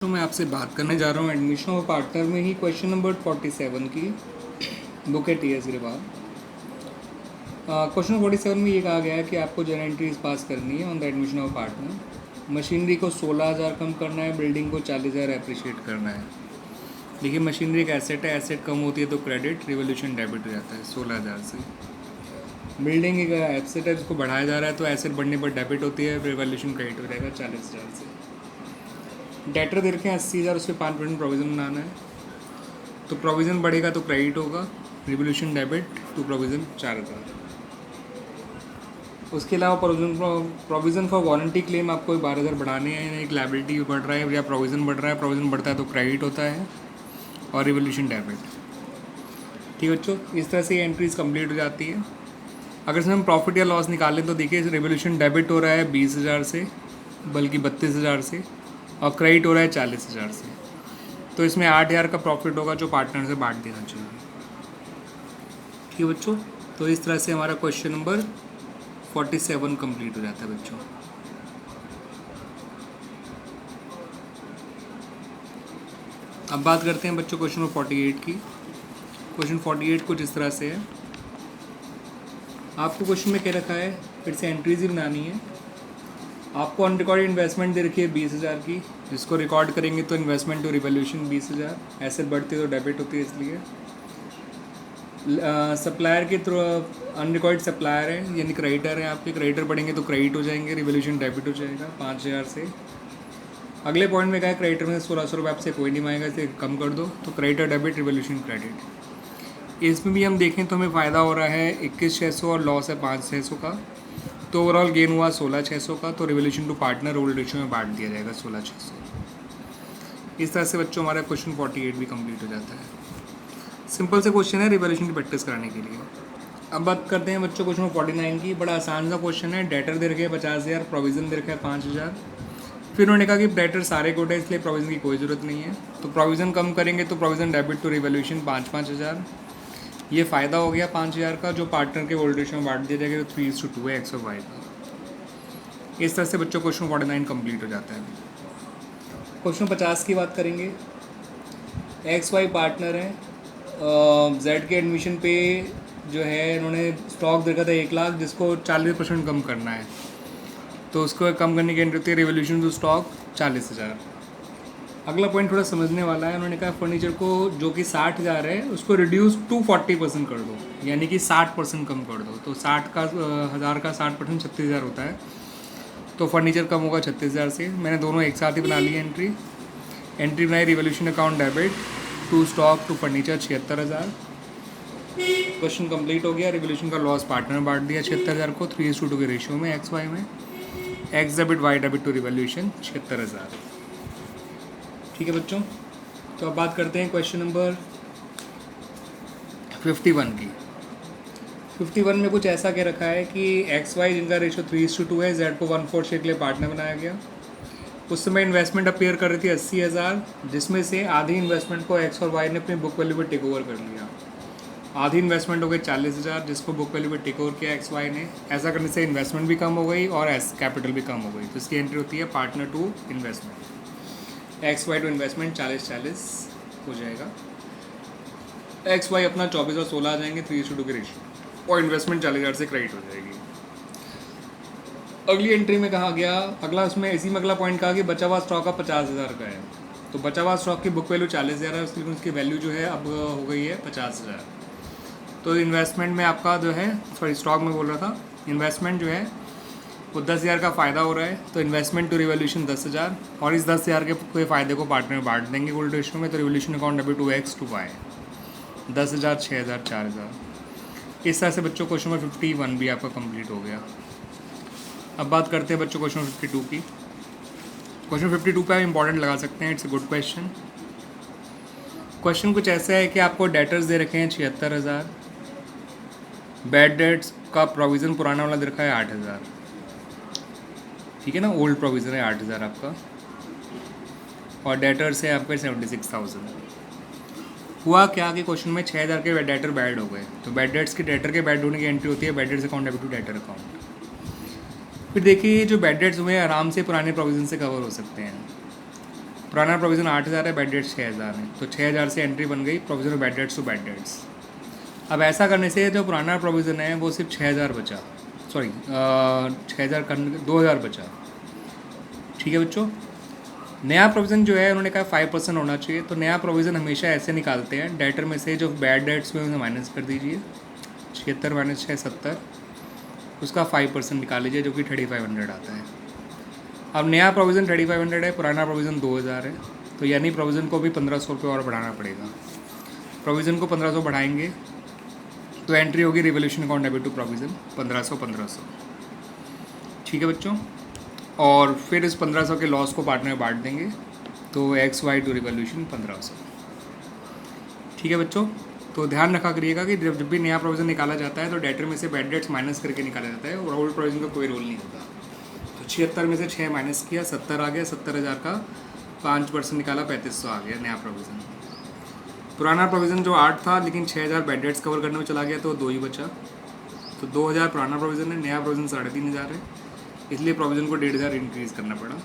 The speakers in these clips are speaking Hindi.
तो मैं आपसे बात करने जा रहा हूँ एडमिशन और पार्टनर में ही क्वेश्चन नंबर 47 की बुक है टीएस ग्रेवाल। क्वेश्चन 47 में ये कहा गया है कि आपको जर्नल एंट्रीज पास करनी है on the admission of partner. Machinery को 16,000 कम करना है, बिल्डिंग को 40,000 अप्रिशिएट करना है। देखिए मशीनरी एक एसेट है, एसेट कम होती है तो क्रेडिट, रिवोल्यूशन डेबिट हो जाता है 16,000 से। बिल्डिंग एक एसेट है जिसको बढ़ाया जा रहा है तो एसेट बढ़ने पर डेबिट होती है, रिवोल्यूशन क्रेडिट हो जाएगा 40,000 से। डेटर दे रखे हैं 80,000, उस पर 5% प्रोविज़न बनाना है तो प्रोविज़न बढ़ेगा तो क्रेडिट होगा, रिवोल्यूशन डेबिट टू प्रोविज़न 4,000। उसके अलावा प्रोविज़न फॉर वारंटी क्लेम आपको 12,000 बढ़ाने हैं, एक लाइबिलिटी बढ़ रहा है या प्रोविज़न बढ़ रहा है, प्रोविज़न बढ़ता है तो क्रेडिट होता है और रिवोल्यूशन डेबिट। ठीक है बच्चों, इस तरह से ये एंट्रीज कंप्लीट हो जाती है। अगर इसमें हम प्रॉफिट या लॉस निकालें तो देखिए रिवोल्यूशन डेबिट हो रहा है 20,000 से, बल्कि 32,000 से, और क्रेडिट हो रहा है 40,000 से। तो इसमें 8,000 का प्रॉफिट होगा जो पार्टनर से बांट देना चाहिए। ठीक है बच्चों, तो इस तरह से हमारा क्वेश्चन नंबर 47 कंप्लीट हो जाता है बच्चों। अब बात करते हैं बच्चों क्वेश्चन नंबर 48 की। क्वेश्चन 48 कुछ इस तरह से है। आपको क्वेश्चन में क्या रखा है, फिर से एंट्रीज ही बनानी है। आपको अनरिकॉर्डेड इन्वेस्टमेंट दे रखी है 20,000 की, जिसको रिकॉर्ड करेंगे तो इन्वेस्टमेंट टू रिवोल्यूशन 20,000, एसेट बढ़ती है तो डेबिट होती है इसलिए। सप्लायर के थ्रू अनरिकॉर्डेड सप्लायर है यानी क्रेडिटर है, आपके क्रेडिटर बढ़ेंगे तो क्रेडिट हो जाएंगे, रिवोल्यूशन डेबिट हो जाएगा 5,000 से। अगले पॉइंट में कहा है क्रेडिटर में 1,600 रुपये आपसे कोई नहीं मांगेगा, इसे कम कर दो तो क्रेडिटर डेबिट रिवोल्यूशन क्रेडिट। इसमें भी हम देखें तो हमें फ़ायदा हो रहा है 21,600 और लॉस है 5,600 का, तो ओवरऑल गेन हुआ 16,600 का, तो revolution to partner old ratio में बांट दिया जाएगा 16,600। इस तरह से बच्चों हमारा क्वेश्चन 48 भी कंप्लीट हो जाता है। सिंपल से क्वेश्चन है रिवोल्यूशन की प्रैक्टिस कराने के लिए। अब बात करते हैं बच्चों क्वेश्चन 49 की। बड़ा आसान सा क्वेश्चन है। डेटर दे रखे हैं 50,000, प्रोविज़न दे रखा है 5,000। फिर उन्होंने कहा कि डेटर सारे गुड है इसलिए प्रोविज़न की कोई ज़रूरत नहीं है, तो प्रोविज़न कम करेंगे तो प्रोविज़न डेबिट टू रिवोल्यूशन 5,000। ये फ़ायदा हो गया 5,000 का जो पार्टनर के ओल्ड रेशियो में बांट दिया जाएगा, तो 3:2 है एक्स और वाई का। इस तरह से बच्चों क्वेश्चन 49 कंप्लीट हो जाता है। क्वेश्चन 50 की बात करेंगे। एक्स वाई पार्टनर है, जेड के एडमिशन पे जो है इन्होंने स्टॉक देखा था 1,00,000, जिसको 40% कम करना है, तो उसको कम करने की एंट्री होती है रिवोल्यूशन टू स्टॉक 40,000। अगला पॉइंट थोड़ा समझने वाला है। उन्होंने कहा फर्नीचर को जो कि 60,000 है उसको रिड्यूस टू 40% कर दो, यानी कि 60% कम कर दो, तो 60 का 1,000 का 60% 36,000 होता है, तो फर्नीचर कम होगा 36,000 से। मैंने दोनों एक साथ ही बना ली एंट्री बनाई revolution account debit to stock to furniture 76,000। Question complete हो गया। रिवोल्यूशन का लॉस पार्टनर बांट दिया 76,000 को 3:2 के रेशियो में एक्स वाई में, X debit Y debit to revolution 76,000। ठीक है बच्चों, तो अब बात करते हैं क्वेश्चन नंबर 51 की। 51 में कुछ ऐसा क्या रखा है कि एक्स वाई जिनका रेशियो 3:2 है, जेड को 1/4 शेयर के लिए पार्टनर बनाया गया। उस समय इन्वेस्टमेंट अपीयर कर रही थी 80,000, जिसमें से आधी इन्वेस्टमेंट को एक्स और वाई ने अपनी बुक वैल्यू पर टेक ओवर कर लिया। आधी इन्वेस्टमेंट हो गई 40,000, जिसको बुक वैल्यू पर टेक ओवर किया एक्स वाई ने। ऐसा करने से इन्वेस्टमेंट भी कम हो गई और कैपिटल भी कम हो गई, तो इसकी एंट्री होती है partner to investment. X Y to investment 40-40 हो जाएगा। एक्स वाई अपना 24 और 16 आ जाएंगे 3:2 के रेशियो, और इन्वेस्टमेंट 40,000 से क्रेडिट हो जाएगी। अगली एंट्री में कहा गया, अगला उसमें इसी में अगला पॉइंट कहा कि बचा हुआ स्टॉक का 50,000 का है, तो बचा हुआ स्टॉक की बुक वैल्यू 40,000 है, उसकी वैल्यू जो है अब हो गई है 50,000। तो इन्वेस्टमेंट में आपका जो है, सॉरी स्टॉक में बोल रहा था, इन्वेस्टमेंट जो है वो 10,000 का फ़ायदा हो रहा है, तो इन्वेस्टमेंट टू रिवोल्यूशन 10,000, और इस 10,000 के फ़ायदे को पार्टनर में बांट देंगे गोल्ड रेशियो में, तो revolution account debit to X to Y 10,000, 6,000, 4,000। इस तरह से बच्चों क्वेश्चन नंबर 51 भी आपका कंप्लीट हो गया। अब बात करते हैं बच्चों क्वेश्चन 52 की। क्वेश्चन 52 पे आप इंपॉर्टेंट लगा सकते हैं, it's a good question. Question कुछ ऐसा है कि आपको डेटर्स दे रखे हैं 76,000, बैड डेट्स का प्रोविज़न पुराना वाला दे रखा है 8,000, ठीक है ना, ओल्ड प्रोविज़न है 8,000 आपका, और डेटर्स है आपका 76,000। हुआ क्या कि क्वेश्चन में 6,000 के डेटर बैड हो गए, तो बैड डेट्स के डेटर के बैड होने की एंट्री होती है bad debts account debit to debtor account. फिर देखिए जो बैड डेट्स हुए आराम से पुराने प्रोविज़न से कवर हो सकते हैं, पुराना प्रोविज़न 8,000 है, बैड डेट्स 6,000 है, तो 6,000 से एंट्री बन गई provision of bad debts to bad debts. अब ऐसा करने से जो पुराना प्रोविज़न है वो सिर्फ 6,000 बचा, सॉरी 6,000 करने 2,000 बचा। ठीक है बच्चों, नया प्रोविज़न जो है उन्होंने कहा 5% होना चाहिए, तो नया प्रोविज़न हमेशा ऐसे निकालते हैं, डेटर में से जो बैड डेट्स में उन्हें माइनस कर दीजिए, 76 माइनस 6 70, उसका 5% निकाल लीजिए जो कि 3,500 आता है। अब नया प्रोविज़न 3,500 है, पुराना प्रोविज़न 2,000 है, तो यानी प्रोविज़न को भी 1,500 रुपये और बढ़ाना पड़ेगा। प्रोविज़न को 1,500 बढ़ाएंगे तो एंट्री होगी revolution account debit to provision 1,500। ठीक है बच्चों, और फिर इस 1,500 के लॉस को पार्ट में बांट देंगे, तो XY टू रिवोल्यूशन 1,500। ठीक है बच्चों, तो ध्यान रखा करिएगा कि जब भी नया प्रोविज़न निकाला जाता है तो डेटर में से बैड डेट्स माइनस करके निकाला जाता है और ओल्ड प्रोविज़न का कोई रोल नहीं होता। तो 76 में से 6 माइनस किया, 70 आ गया, 70,000 का 5% निकाला, 3,500 आ गया नया प्रोविज़न। पुराना प्रोविज़न जो 8 था लेकिन 6,000 बैड डेट्स कवर करने में चला गया तो 2 ही बचा, तो 2,000 पुराना प्रोविज़न है, नया प्रोविज़न 3,500 है, इसलिए प्रोविज़न को 1,500 इंक्रीज़ करना पड़ा,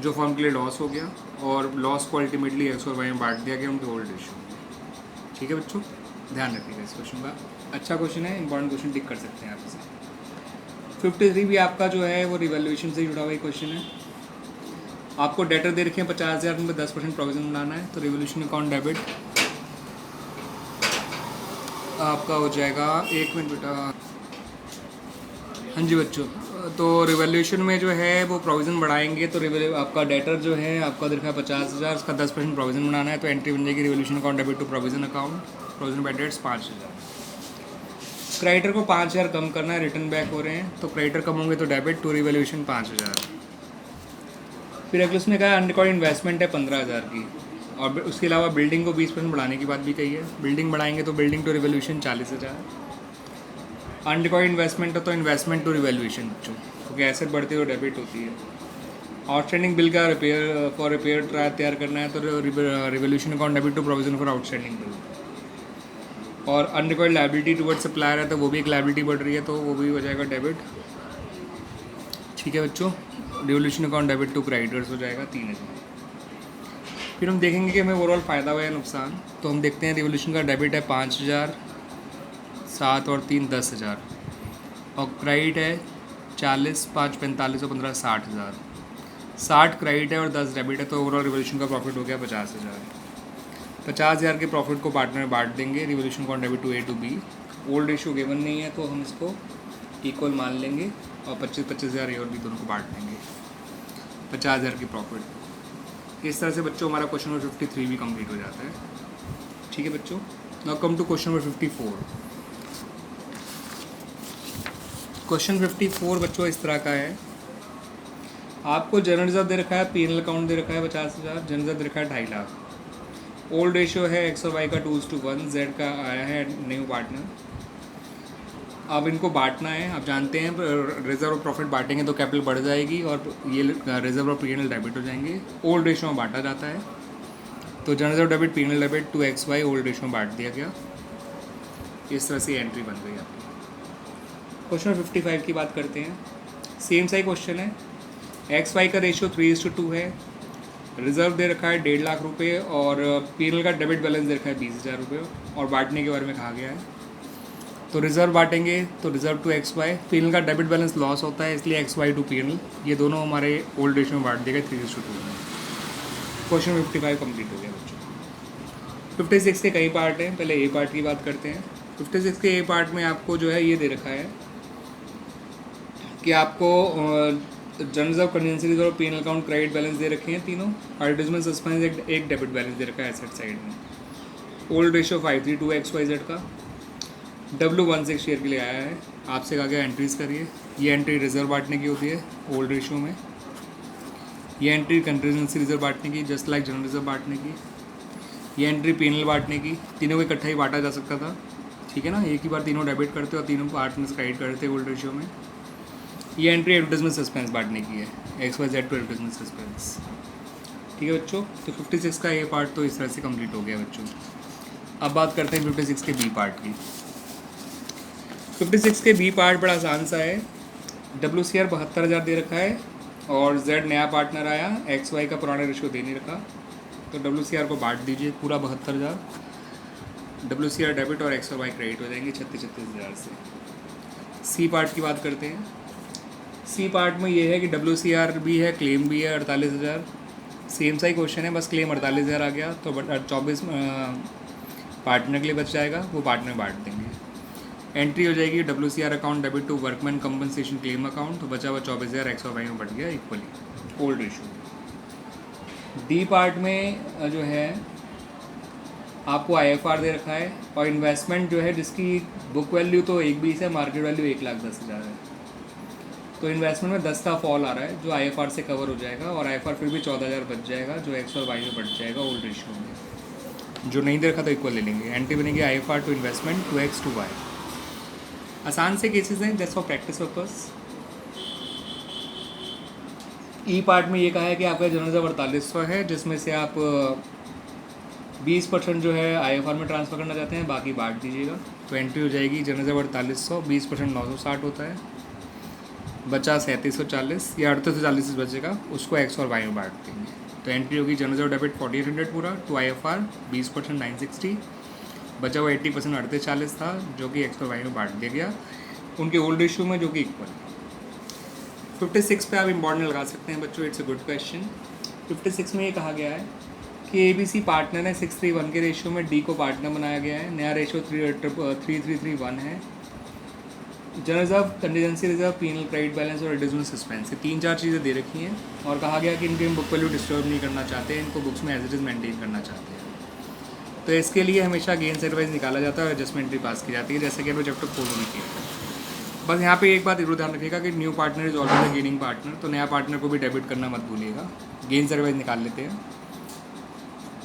जो फर्म के लिए लॉस हो गया, और लॉस को अल्टीमेटली X और Y में बांट दिया गया उनके होल्ड रेशियो। ठीक है बच्चों, ध्यान रखिएगा इस क्वेश्चन का, अच्छा क्वेश्चन है, इंपॉर्टेंट क्वेश्चन टिक कर सकते हैं आप इसे। 53 भी आपका जो है वो रिवैल्यूएशन से जुड़ा हुआ एक क्वेश्चन है। आपको डेटर दे रखे हैं 50,000 में 10% प्रोविज़न बनाना है, तो रिवोल्यूशन अकाउंट डेबिट आपका हो जाएगा, 1 मिनट बेटा, हाँ जी बच्चों, तो रिवैल्यूएशन में जो है वो प्रोविज़न बढ़ाएंगे, तो आपका डेटर जो है आपका दिखा है 50,000, उसका 10% प्रोविज़न बनाना है, तो एंट्री बन जाएगी revolution account debit to provision account, provision bad debts 5,000। Creditor को 5,000 कम करना है, रिटर्न बैक हो रहे हैं, तो क्रेडिटर कम होंगे तो डेबिट टू रिवैल्यूएशन 5,000। फिर अगले उसने कहा अनरिकॉर्ड इन्वेस्टमेंट है 15,000 की, और उसके अलावा बिल्डिंग को 20% बढ़ाने की बात भी कही है, बिल्डिंग बढ़ाएंगे तो building to revaluation 40,000। Unrecorded investment है तो इन्वेस्टमेंट टू रिवैल्यूएशन बच्चों, क्योंकि एसेट बढ़ती है तो डेबिट होती है। आउटस्टैंडिंग बिल का रिपेयर तैयार करना है तो revaluation account debit to provision for outstanding bill. और अनरिकॉर्ड लायबिलिटी टुवर्ड्स सप्लायर है तो वो भी एक लायबिलिटी बढ़ रही है, तो वो भी हो जाएगा डेबिट। ठीक है बच्चों, revolution account debit to creditors हो जाएगा 3,000। फिर हम देखेंगे कि हमें ओवरऑल फ़ायदा हुआ या नुकसान, तो हम देखते हैं रिवोल्यूशन का डेबिट है 5,000, 7 और 3 10,000, और क्रेडिट है 40, 5 45 और 15 60,000। 60 क्रेडिट है और 10 डेबिट है, तो ओवरऑल रिवोल्यूशन का प्रॉफिट हो गया 50,000। 50,000 के प्रॉफिट को पार्टनर में बांट देंगे, revolution account debit to A to B। Old ratio given नहीं है तो हम इसको इक्वल मान लेंगे, और 25,000 A और B दोनों को बांट देंगे, 50,000 की प्रॉफिट। इस तरह से बच्चों हमारा क्वेश्चन नंबर 53 भी कंप्लीट हो जाता है। ठीक है बच्चों, now come to question number 54। Question 54 बच्चों इस तरह का है, आपको जनरल रिजर्व दे रखा है, P&L अकाउंट दे रखा है 50,000, जनरल रिजर्व दे रखा है 2.5 लाख, ओल्ड रेशियो है X और Y का 2:1, Z का आया है न्यू पार्टनर। अब इनको बांटना है, आप जानते हैं रिजर्व और प्रॉफिट बांटेंगे तो कैपिटल बढ़ जाएगी और ये रिजर्व और P&L डेबिट हो जाएंगे। ओल्ड रेशियो में बांटा जाता है, तो general reserve debit P&L debit to XY old ratio में बांट दिया गया। इस तरह से एंट्री बन गई आपकी। क्वेश्चन 55 की बात करते हैं, सेम सा ही क्वेश्चन है, XY का रेशियो 3:2 है, रिजर्व दे रखा है 1.5 लाख रुपये, और P&L का डेबिट बैलेंस दे रखा है 20,000 रुपये, और बांटने के बारे में कहा गया है। तो रिजर्व बांटेंगे तो रिजर्व टू XY, P&L का डेबिट बैलेंस लॉस होता है इसलिए XY टू P&L, ये दोनों हमारे ओल्ड रेशियो में बांट दिए गए 3:2 में। क्वेश्चन 55 कंप्लीट हो गया बच्चों। 56 के कई पार्ट हैं, पहले A पार्ट की बात करते हैं। 56 के A पार्ट में आपको जो है ये दे रखा है कि आपको general reserve, contingency reserve, P&L account, credit balance दे रखे हैं तीनों, एडवर्टाइजमेंट सस्पेंस एक डेबिट बैलेंस दे रखा है एसेट साइड में। ओल्ड रेशियो 532 XYZ का, W16 शेयर के लिए आया है, आपसे कहा गया एंट्रीज करिए। ये एंट्री रिजर्व बांटने की होती है ओल्ड रेशियो में, ये एंट्री कंटिजेंसी रिजर्व बांटने की जस्ट लाइक जनरल रिजर्व बांटने की, ये एंट्री P&L बांटने की, तीनों को इकट्ठा ही बांटा जा सकता था। ठीक है ना, एक ही बार तीनों डेबिट करते और तीनों पार्ट में से क्रेडिट करते ओल्ड रेशियो में। ये एंट्री एडवर्टाइजमेंट सस्पेंस बांटने की है, XYZ टू एडवर्टाइजमेंट सस्पेंस। ठीक है बच्चों, तो 56 का ये पार्ट तो इस तरह से कंप्लीट हो गया बच्चों। अब बात करते हैं 56 के B पार्ट की। 56 के B पार्ट बड़ा आसान सा है, WCR 72,000 दे रखा है, और Z नया पार्टनर आया, XY का पुराना रेशियो दे नहीं रखा, तो WCR को बांट दीजिए पूरा 72,000। WCR डेबिट और X और Y क्रेडिट हो जाएंगे 36,000 से। C पार्ट की बात करते हैं। C पार्ट में ये है कि WCR भी है, क्लेम भी है 48,000। सेम सा ही क्वेश्चन है, बस क्लेम 48,000 आ गया, तो 24 पार्टनर के लिए बच जाएगा, वो पार्टनर बांट देंगे। एंट्री हो जाएगी WCR account debit to workman compensation claim account, तो बचा हुआ 24,000 X और Y में बढ़ गया equally old ratio. D part में जो है आपको IFR दे रखा है, और इन्वेस्टमेंट जो है जिसकी बुक वैल्यू तो 1,20 है, मार्केट वैल्यू 1,10,000 है, तो इन्वेस्टमेंट में 10 का फॉल आ रहा है जो IFR से कवर हो जाएगा, और IFR फिर भी 14,000 बच जाएगा जो X और Y में बढ़ जाएगा ओल्ड रेशियो में। जो नहीं दे रखा तो इक्वल ले लेंगे। एंट्री बनेगी IFR to investment 2X to Y। आसान से केसेस हैं just for practice purpose. E part में ये कहा है कि आपका जनरल रिजर्व 4800 है, जिसमें से आप 20% जो है IFR में ट्रांसफ़र करना चाहते हैं, बाकी बांट दीजिएगा। तो एंट्री हो जाएगी जनरल रिजर्व 4800, 20% 960 होता है, बचा 3740 या 3840 बचेगा, उसको X और Y में बांट देंगे। तो एंट्री होगी जनरल रिजर्व डेबिट 4800 पूरा टू IFR 20% 960, बचा हुआ 80% 3840 था जो कि X और Y में बांट दिया गया उनके ओल्ड रेशियो में, जो कि इक्वल। 56 पे आप इम्पॉर्टेंट लगा सकते हैं बच्चों, इट्स अ गुड क्वेश्चन। 56 में ये कहा गया है कि ABC पार्टनर है 631 के रेशियो में, D को पार्टनर बनाया गया है, नया रेशियो 3331 है। General reserve, contingency reserve, penal credit balance और एडिशनल सस्पेंस, ये 3-4 चीज़ें दे रखी हैं, और कहा गया कि इनके हम बुक वैल्यू डिस्टर्ब नहीं करना चाहते, इनको बुक्स में एज इट इज़ मेंटेन करना चाहते हैं। तो इसके लिए हमेशा गेन सेटवाइज निकाला जाता है और एडजस्टमेंट पास की जाती है, जैसे कि हमने चैप्टर 4 में किया था। बस यहाँ पे एक बात जरूर ध्यान रखिएगा कि new partner is always a gaining partner, तो नया पार्टनर को भी डेबिट करना मत भूलिएगा। गेन सेटवाइज निकाल लेते हैं।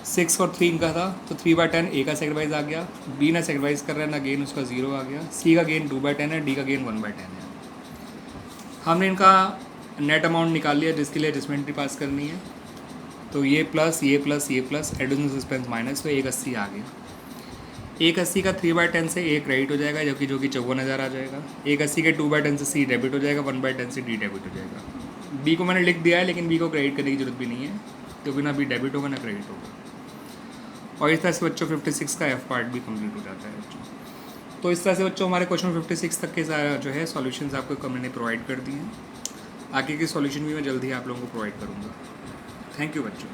6 और 3 का था, तो 3/10 A का सेक्रीफाइस आ गया, B ना सेक्रीफाइस कर रहा है ना गेन, उसका 0 आ गया। C का गेन 2/10 है, D का गेन 1/10 है। हमने इनका नेट अमाउंट निकाल लिया जिसके लिए एडजस्टमेंट पास करनी है, तो ये प्लस ये प्लस ये प्लस एडिशनल सस्पेंस माइनस, तो 180 आ गया। 180 का 3/10 से A क्रेडिट हो जाएगा, जो कि 54,000 आ जाएगा। 180 के 2/10 से C डेबिट हो जाएगा, 1/10 से D डेबिट हो जाएगा। B को मैंने लिख दिया है, लेकिन B को क्रेडिट करने की जरूरत भी नहीं है, क्योंकि ना B डेबिट होगा ना क्रेडिट होगा। और इस तरह से बच्चों 56 का F पार्ट भी कंप्लीट हो जाता है बच्चों। तो इस तरह से बच्चों हमारे क्वेश्चन 56 तक के जो है सॉल्यूशंस आपको मैंने प्रोवाइड कर दिए हैं। आगे के सॉल्यूशन भी मैं जल्दी आप लोगों को प्रोवाइड करूँगा। थैंक यू बच्चों।